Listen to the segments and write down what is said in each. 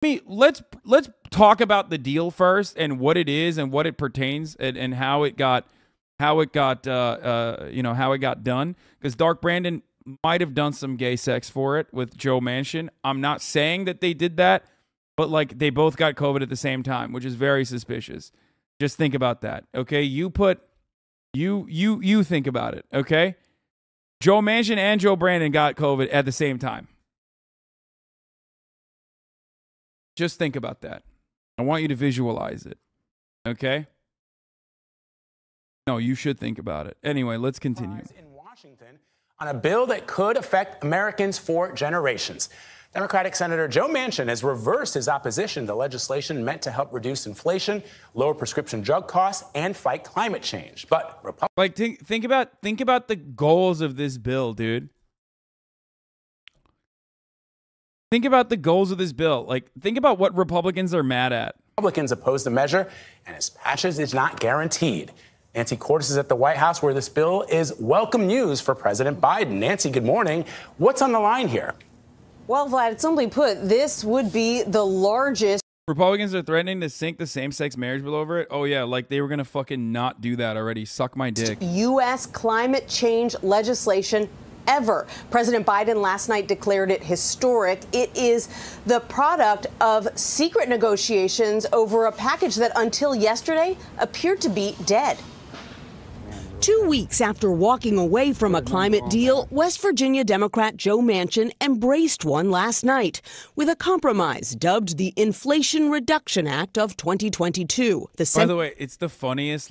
let's talk about the deal first and what it is and what it pertains and how it got done. Because Dark Brandon might have done some gay sex for it with Joe Manchin. I'm not saying that they did that, but like they both got COVID at the same time, which is very suspicious. Just think about that, okay? You think about it, okay? Joe Manchin and Joe Brandon got COVID at the same time. Just think about that. I want you to visualize it, okay? No, you should think about it. Anyway, let's continue. In Washington on a bill that could affect Americans for generations. Democratic Senator Joe Manchin has reversed his opposition to legislation meant to help reduce inflation, lower prescription drug costs, and fight climate change. But think about the goals of this bill, dude. Think about the goals of this bill. Like, think about what Republicans are mad at. Republicans oppose the measure, and its passage is not guaranteed. Nancy Cordes is at the White House, where this bill is welcome news for President Biden. Nancy, good morning. What's on the line here? Well, Vlad, simply put, this would be the largest. Republicans are threatening to sink the same-sex marriage bill over it. Oh, yeah, like they were going to fucking not do that already. Suck my dick. U.S. climate change legislation ever. President Biden last night declared it historic. It is the product of secret negotiations over a package that until yesterday appeared to be dead. 2 weeks after walking away from a climate deal, West Virginia Democrat Joe Manchin embraced one last night with a compromise dubbed the Inflation Reduction Act of 2022. By the way, it's the funniest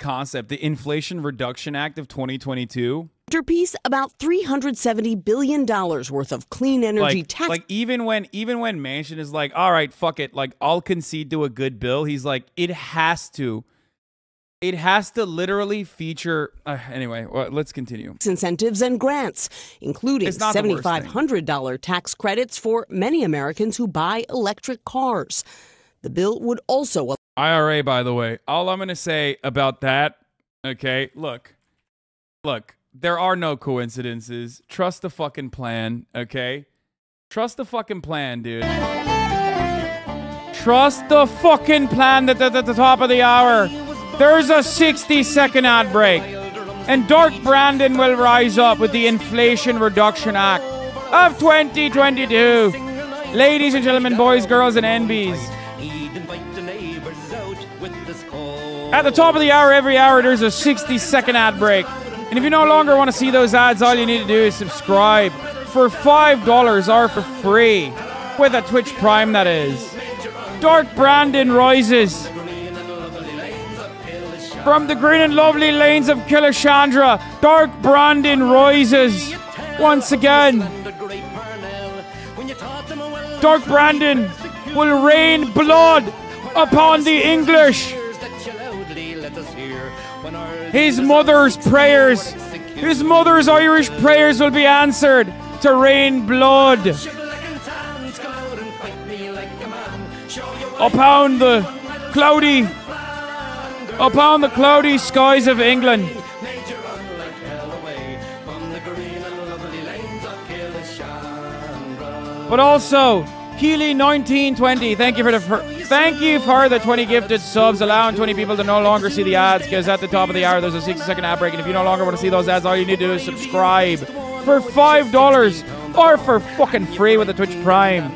concept, the Inflation Reduction Act of 2022. Piece about $370 billion worth of clean energy tax. Like even when Manchin is like, all right, fuck it, like I'll concede to a good bill. He's like, it has to literally feature. Let's continue. Incentives and grants, including $7,500 tax credits for many Americans who buy electric cars. The bill would also. IRA, by the way, all I'm going to say about that, okay, look, there are no coincidences. Trust the fucking plan, okay? Trust the fucking plan, dude. Trust the fucking plan that at the top of the hour, there's a 60-second ad break. And Dark Brandon will rise up with the Inflation Reduction Act of 2022. Ladies and gentlemen, boys, girls, and NBs. At the top of the hour, every hour, there's a 60-second ad break. And if you no longer want to see those ads, all you need to do is subscribe for $5 or for free. With a Twitch Prime, that is. Dark Brandon rises from the green and lovely lanes of Kilishandra. Dark Brandon rises once again. Dark Brandon will rain blood upon the English. His mother's prayers, his mother's Irish prayers will be answered to rain blood upon the cloudy skies of England. But also, Healy 1920, thank you for the 20 gifted subs, allowing 20 people to no longer see the ads, because at the top of the hour there's a 60-second ad break, and if you no longer want to see those ads, all you need to do is subscribe for $5 or for fucking free with the Twitch Prime.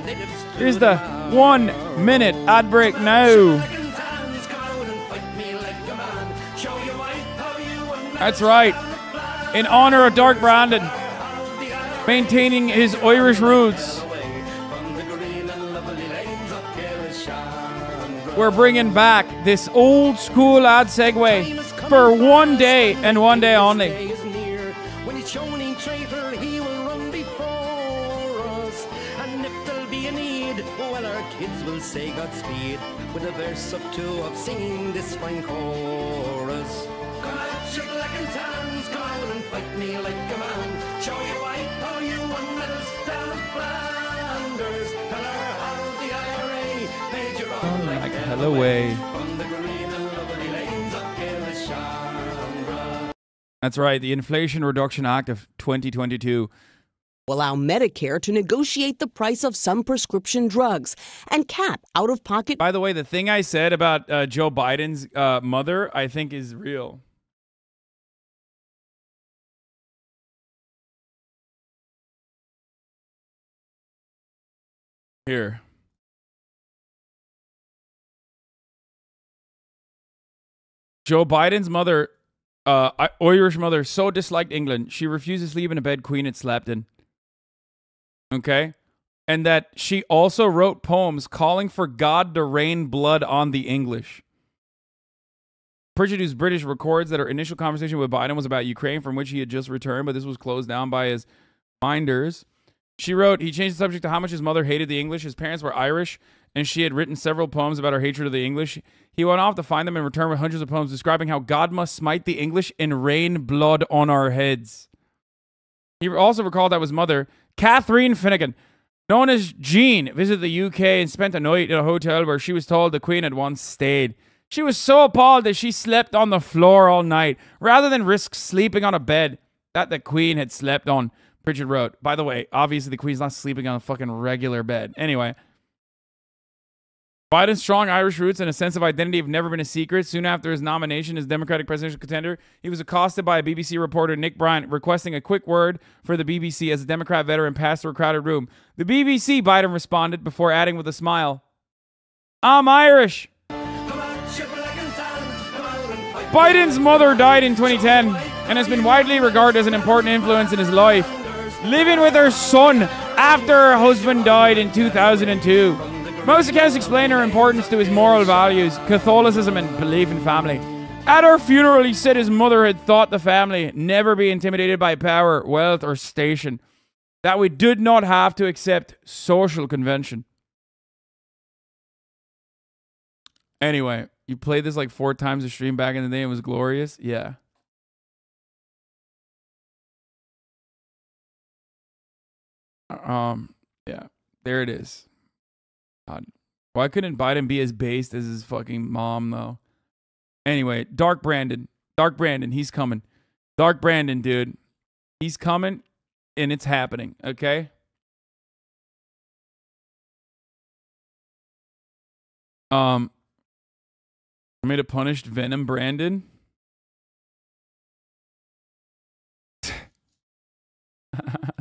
Here's the 1 minute ad break now. That's right. In honor of Dark Brandon, maintaining his Irish roots, we're bringing back this old school ad segue for one day and one day only. Say Godspeed with a verse up two of singing this fine chorus. Come out, shake like and tans, come out and fight me like a man. Show your wife how you won medals down in Flanders. Tell her how the IRA made you all like hell away from the green and lovely lanes of Kilishandra. That's right, the Inflation Reduction Act of 2022 allow Medicare to negotiate the price of some prescription drugs and cap out-of-pocket. By the way, the thing I said about Joe Biden's mother, I think is real. Here. Joe Biden's mother, Irish mother, so disliked England, she refused to sleep in a bed Queen had slept in. Okay? And that she also wrote poems calling for God to rain blood on the English. Pritchard, who's British, records that her initial conversation with Biden was about Ukraine, from which he had just returned, but this was closed down by his minders. She wrote, he changed the subject to how much his mother hated the English. His parents were Irish, and she had written several poems about her hatred of the English. He went off to find them and returned with hundreds of poems describing how God must smite the English and rain blood on our heads. He also recalled that his mother, Catherine Finnegan, known as Jean, visited the UK and spent a night in a hotel where she was told the Queen had once stayed. She was so appalled that she slept on the floor all night, rather than risk sleeping on a bed that the Queen had slept on, Pritchard wrote. By the way, obviously the Queen's not sleeping on a fucking regular bed. Anyway. Biden's strong Irish roots and a sense of identity have never been a secret. Soon after his nomination as Democratic presidential contender, he was accosted by a BBC reporter, Nick Bryant, requesting a quick word for the BBC as a Democrat veteran passed through a crowded room. The BBC, Biden responded before adding with a smile, I'm Irish. Biden's mother died in 2010 and has been widely regarded as an important influence in his life, living with her son after her husband died in 2002. Most accounts explain her importance to his moral values, Catholicism, and belief in family. At her funeral, he said his mother had taught the family never be intimidated by power, wealth, or station, that we did not have to accept social convention. Anyway, you played this like 4 times a stream back in the day. It was glorious. Yeah. Yeah. There it is. God. Why couldn't Biden be as based as his fucking mom, though? Anyway, Dark Brandon, he's coming. Dark Brandon, dude. He's coming, and it's happening, okay? Want me to punish Venom Brandon?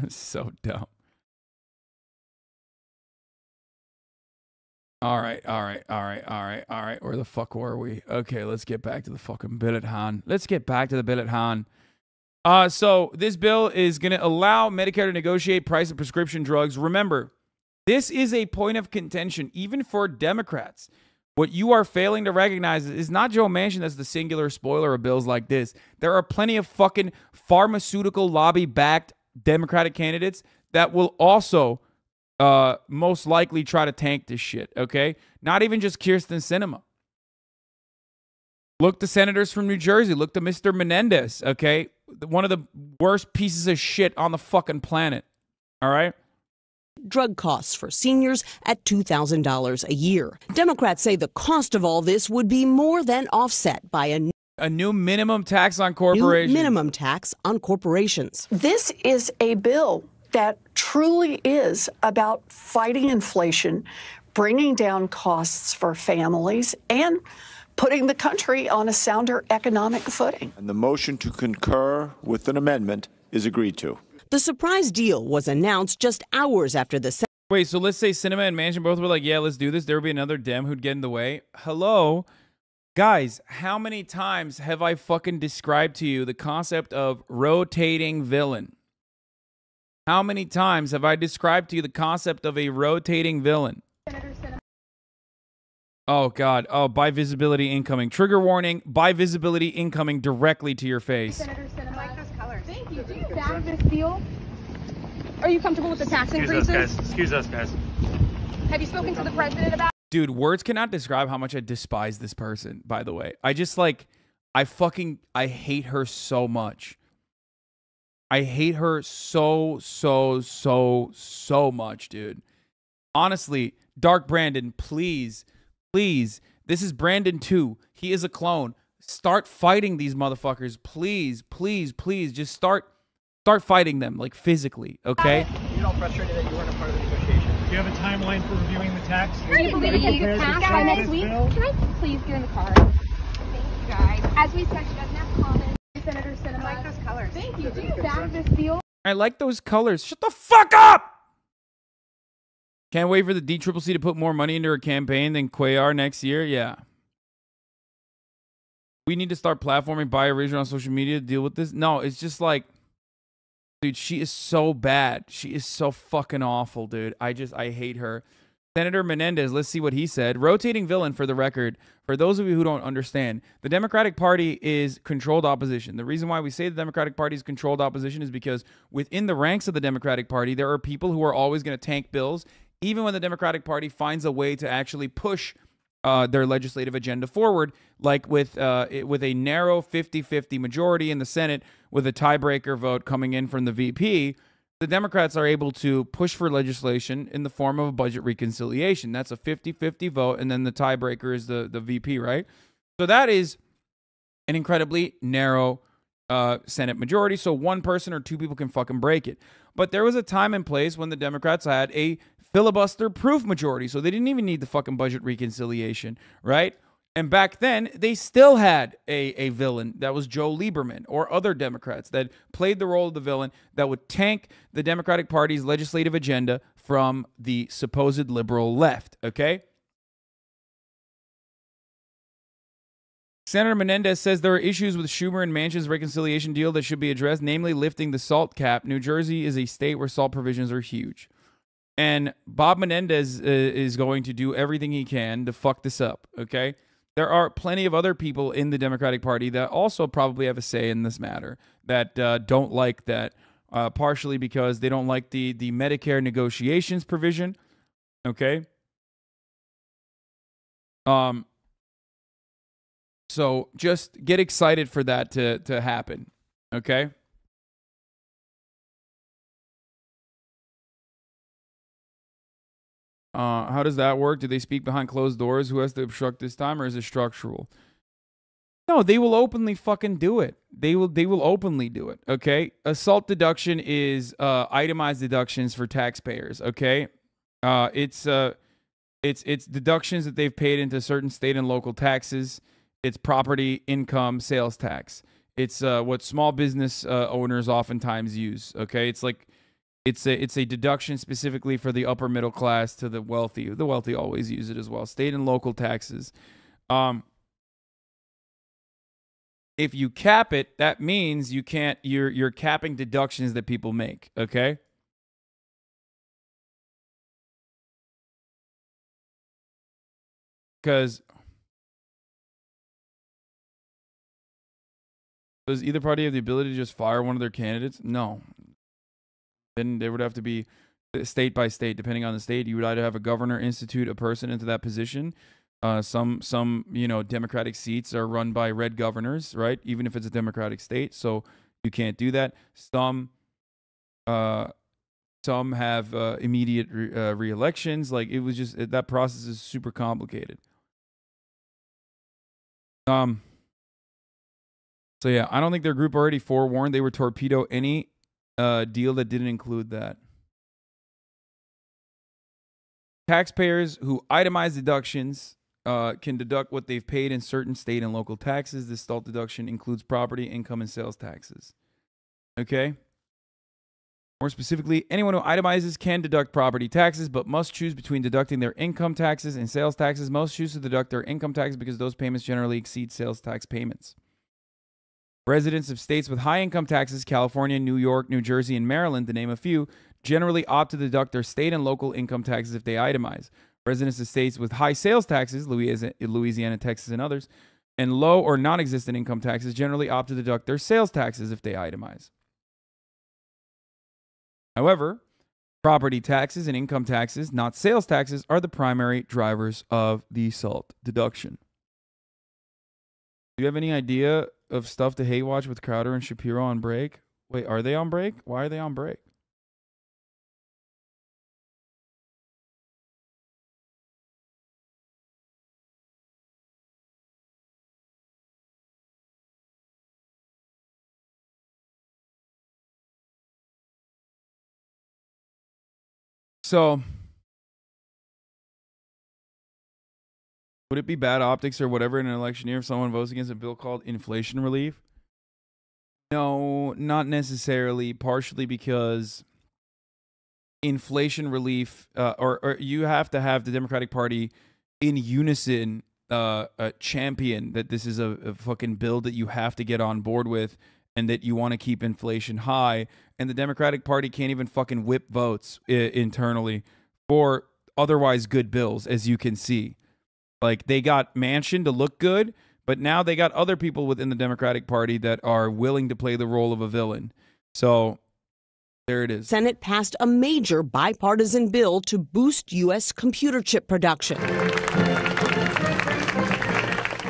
So dumb. All right. Where the fuck were we? Okay, let's get back to the fucking bill at hand. So this bill is going to allow Medicare to negotiate price of prescription drugs. Remember, this is a point of contention, even for Democrats. What you are failing to recognize is not Joe Manchin that's the singular spoiler of bills like this. There are plenty of fucking pharmaceutical lobby-backed Democratic candidates that will also most likely try to tank this shit, okay? Not even just Kirsten Sinema. Look to senators from New Jersey. Look to Mr. Menendez, okay? One of the worst pieces of shit on the fucking planet, all right? Drug costs for seniors at $2,000 a year. Democrats say the cost of all this would be more than offset by a new minimum tax on corporations. This is a bill that truly is about fighting inflation, bringing down costs for families, and putting the country on a sounder economic footing. And the motion to concur with an amendment is agreed to. The surprise deal was announced just hours after the... Wait, so let's say Sinema and Manchin both were like, yeah, let's do this. There would be another Dem who'd get in the way. Hello? Guys, how many times have I fucking described to you the concept of rotating villain? How many times have I described to you the concept of a rotating villain? Oh, God. Oh, by visibility incoming. Trigger warning, by visibility incoming directly to your face. Senator Sinema. I like those colors. Thank you. Do you back this deal? Are you comfortable with the tax increases? Excuse us, guys. Have you spoken to the president about? Dude, words cannot describe how much I despise this person, by the way. I just like, I hate her so much. I hate her so much, dude. Honestly, Dark Brandon, please, this is Brandon 2. He is a clone. Start fighting these motherfuckers. Please, just start Start fighting them, like physically, okay? You're not frustrated that you weren't a part of the negotiation? Do you have a timeline for reviewing the tax? Can you believe it gets passed by next week? Can I please get in the car? Thank you guys. As we said, she doesn't have comments. Senator Sinema. I like those colors. Thank you. Do you back this deal? I like those colors. Shut the fuck up! Can't wait for the DCCC to put more money into her campaign than Cuellar next year. Yeah. We need to start platforming Buy Original on social media to deal with this. No, it's just like, dude, she is so bad. She is so fucking awful, dude. I hate her. Senator Menendez, let's see what he said. Rotating villain, for the record. For those of you who don't understand, the Democratic Party is controlled opposition. The reason why we say the Democratic Party is controlled opposition is because within the ranks of the Democratic Party, there are people who are always going to tank bills, even when the Democratic Party finds a way to actually push their legislative agenda forward, like with a narrow 50-50 majority in the Senate with a tiebreaker vote coming in from the VP, the Democrats are able to push for legislation in the form of a budget reconciliation. That's a 50-50 vote, and then the tiebreaker is the VP, right? So that is an incredibly narrow Senate majority, so one person or two people can fucking break it. But there was a time and place when the Democrats had a filibuster-proof majority, so they didn't even need the fucking budget reconciliation, right? And back then, they still had a villain that was Joe Lieberman or other Democrats that played the role of the villain that would tank the Democratic Party's legislative agenda from the supposed liberal left, okay? Senator Menendez says there are issues with Schumer and Manchin's reconciliation deal that should be addressed, namely lifting the SALT cap. New Jersey is a state where SALT provisions are huge. And Bob Menendez is going to do everything he can to fuck this up, okay? There are plenty of other people in the Democratic Party that also probably have a say in this matter that don't like that, partially because they don't like the Medicare negotiations provision, okay? So just get excited for that to happen, okay? How does that work? Do they speak behind closed doors? Who has to obstruct this time, or is it structural? No, they will openly fucking do it. They will openly do it. Okay. Assault deduction is itemized deductions for taxpayers. Okay. It's deductions that they've paid into certain state and local taxes. It's property, income, sales tax. It's what small business owners oftentimes use. Okay. It's like. It's a deduction specifically for the upper middle class to the wealthy. The wealthy always use it as well. State and local taxes. If you cap it, that means you can't. You're capping deductions that people make. Okay. Because does either party have the ability to just fire one of their candidates? No. Then there would have to be state by state, depending on the state. You would either have a governor institute a person into that position. Some Democratic seats are run by red governors, right? Even if it's a Democratic state, so you can't do that. Some have immediate re-elections. Like it was just that process is super complicated. So yeah, I don't think their group already forewarned they would torpedo any deal that didn't include that. Taxpayers who itemize deductions can deduct what they've paid in certain state and local taxes. This SALT deduction includes property, income, and sales taxes. Okay? More specifically, anyone who itemizes can deduct property taxes, but must choose between deducting their income taxes and sales taxes. Most choose to deduct their income taxes because those payments generally exceed sales tax payments. Residents of states with high income taxes, California, New York, New Jersey, and Maryland, to name a few, generally opt to deduct their state and local income taxes if they itemize. Residents of states with high sales taxes, Louisiana, Texas, and others, and low or non-existent income taxes generally opt to deduct their sales taxes if they itemize. However, property taxes and income taxes, not sales taxes, are the primary drivers of the SALT deduction. Do you have any idea of stuff to hate watch with Crowder and Shapiro on break? Wait, are they on break? Why are they on break? So, would it be bad optics or whatever in an election year if someone votes against a bill called inflation relief? No, not necessarily. Partially because inflation relief, or you have to have the Democratic Party in unison champion that this is a fucking bill that you have to get on board with and that you want to keep inflation high. And the Democratic Party can't even fucking whip votes internally for otherwise good bills, as you can see. Like, they got Manchin to look good, but now they got other people within the Democratic Party that are willing to play the role of a villain. So there it is. Senate passed a major bipartisan bill to boost U.S. computer chip production.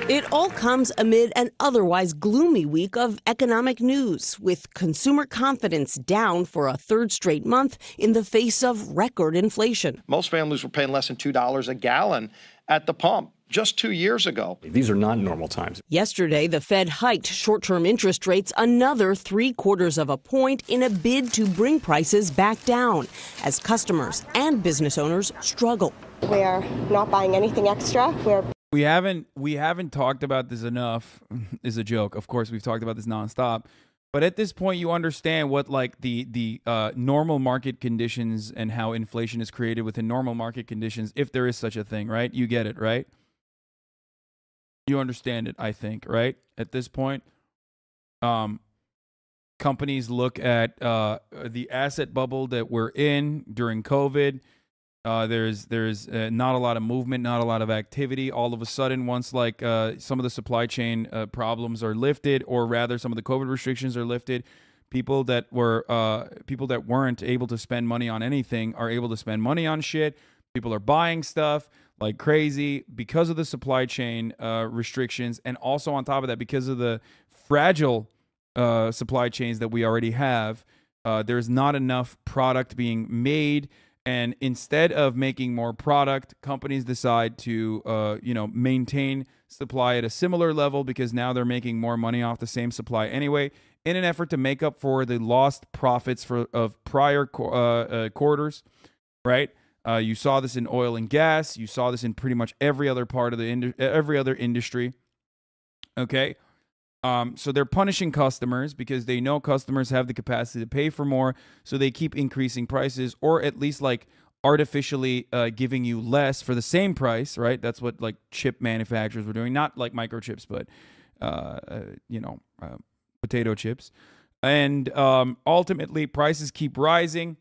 It all comes amid an otherwise gloomy week of economic news, with consumer confidence down for a third straight month in the face of record inflation. Most families were paying less than $2 a gallon at the pump just 2 years ago. These are not normal times. Yesterday, the Fed hiked short-term interest rates another 0.75 of a point in a bid to bring prices back down as customers and business owners struggle. We're not buying anything extra. We haven't talked about this enough. Is a joke. Of course, we've talked about this nonstop. But at this point, you understand what like the normal market conditions and how inflation is created within normal market conditions, if there is such a thing, right? You get it, right? You understand it, I think, right? At this point, companies look at the asset bubble that we're in during COVID. There's not a lot of movement, not a lot of activity. All of a sudden, once like some of the supply chain problems are lifted, or rather some of the COVID restrictions are lifted, people that weren't able to spend money on anything are able to spend money on shit. People are buying stuff like crazy because of the supply chain restrictions, and also on top of that, because of the fragile supply chains that we already have, there's not enough product being made. And instead of making more product, companies decide to, maintain supply at a similar level because now they're making more money off the same supply anyway, in an effort to make up for the lost profits of prior quarters, right? You saw this in oil and gas. You saw this in pretty much every other part of every other industry. Okay. So they're punishing customers because they know customers have the capacity to pay for more, so they keep increasing prices, or at least like artificially giving you less for the same price, right? That's what like chip manufacturers were doing, not like microchips, but potato chips. And ultimately, prices keep rising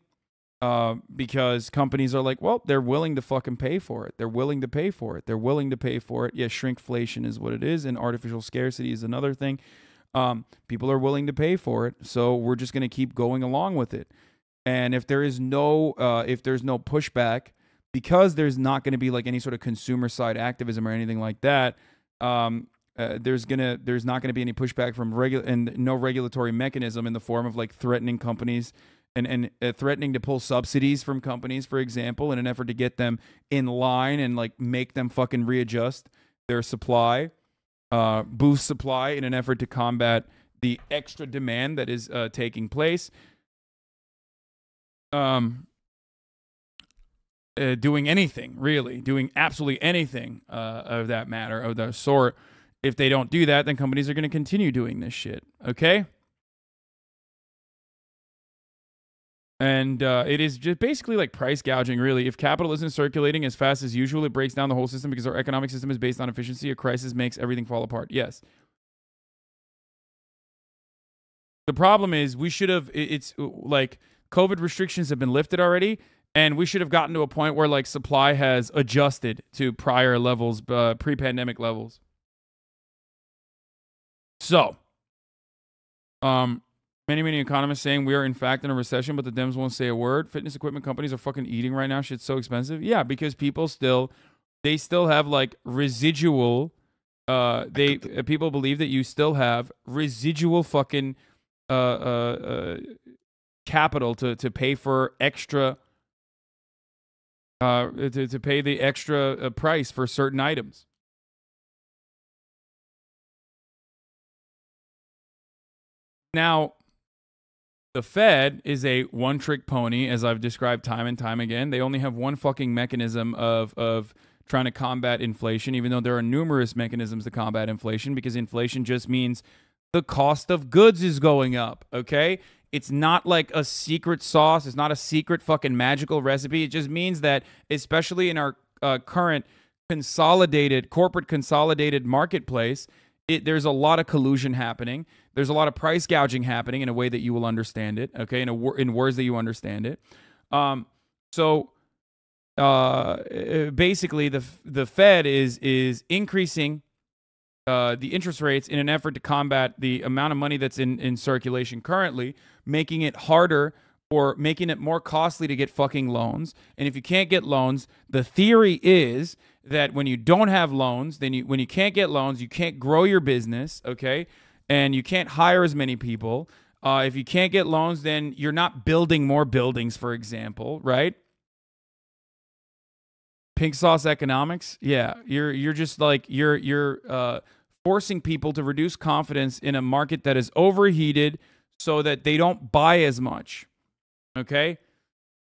because companies are like, well, they're willing to fucking pay for it. They're willing to pay for it. They're willing to pay for it. Yeah, shrinkflation is what it is, and artificial scarcity is another thing. People are willing to pay for it, so we're just going to keep going along with it. And if there's no pushback, because there's not going to be like any sort of consumer side activism or anything like that, there's not going to be any pushback from no regulatory mechanism in the form of like threatening companies and threatening to pull subsidies from companies, for example, in an effort to get them in line and like make them fucking readjust their supply, boost supply in an effort to combat the extra demand that is taking place. Doing anything, really, doing absolutely anything of that matter, of the sort. If they don't do that, then companies are going to continue doing this shit, okay? And it is just basically like price gouging, really. If capital isn't circulating as fast as usual, it breaks down the whole system because our economic system is based on efficiency. A crisis makes everything fall apart. Yes. The problem is it's like COVID restrictions have been lifted already, and we should have gotten to a point where like supply has adjusted to prior levels, pre-pandemic levels. So, many economists saying we are in fact in a recession, but the Dems won't say a word. Fitness equipment companies are fucking eating right now. Shit's so expensive. Yeah, because people still have like residual. People believe that you still have residual fucking capital to pay for extra. To pay the extra price for certain items. Now, The Fed is a one-trick pony, as I've described time and time again. They only have one fucking mechanism of trying to combat inflation, even though there are numerous mechanisms to combat inflation, because inflation just means the cost of goods is going up, okay? It's not like a secret sauce. It's not a secret fucking magical recipe. It just means that, especially in our current corporate consolidated marketplace, there's a lot of collusion happening. There's a lot of price gouging happening in a way that you will understand it, okay? In words that you understand it. Basically, the Fed is increasing the interest rates in an effort to combat the amount of money that's in circulation currently, making it harder or making it more costly to get fucking loans. And if you can't get loans, the theory is that when you don't have loans, when you can't get loans, you can't grow your business, okay? And you can't hire as many people. If you can't get loans, then you're not building more buildings, for example, right? Pink sauce economics, yeah. You're just like you're forcing people to reduce confidence in a market that is overheated, so that they don't buy as much, okay?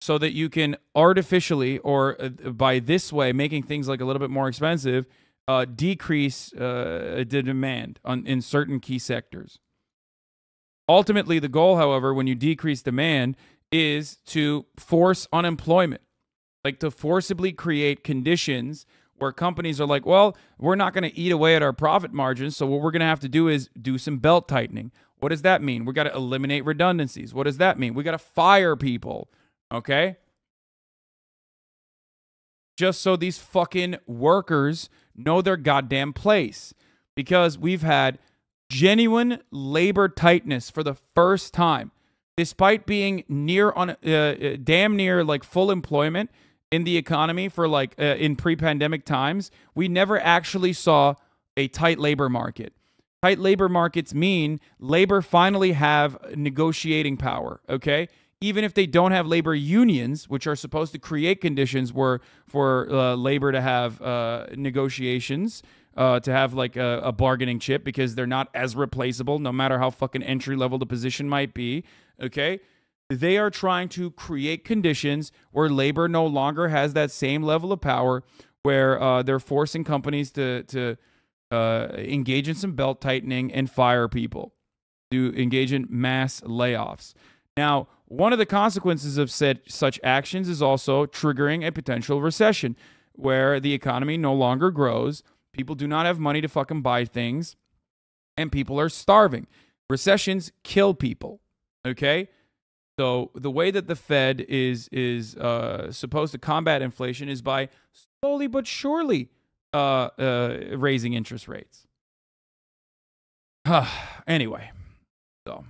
So that you can artificially, or by this way, making things like a little bit more expensive, decrease the demand in certain key sectors. Ultimately, the goal, however, when you decrease demand, is to force unemployment, like to forcibly create conditions where companies are like, well, we're not going to eat away at our profit margins, so what we're going to have to do is do some belt tightening. What does that mean? We got to eliminate redundancies. What does that mean? We got to fire people, okay? Just so these fucking workers know their goddamn place. Because we've had genuine labor tightness for the first time. Despite being damn near like full employment in the economy for like in pre-pandemic times, we never actually saw a tight labor market. Tight labor markets mean labor finally have negotiating power, okay? Even if they don't have labor unions, which are supposed to create conditions for labor to have negotiations, to have like a bargaining chip, because they're not as replaceable, no matter how fucking entry level the position might be, okay? They are trying to create conditions where labor no longer has that same level of power, where they're forcing companies to engage in some belt tightening and fire people, to engage in mass layoffs. Now, one of the consequences of such actions is also triggering a potential recession, where the economy no longer grows, people do not have money to fucking buy things, and people are starving. Recessions kill people, okay? So the way that the Fed is supposed to combat inflation is by slowly but surely raising interest rates. Anyway, so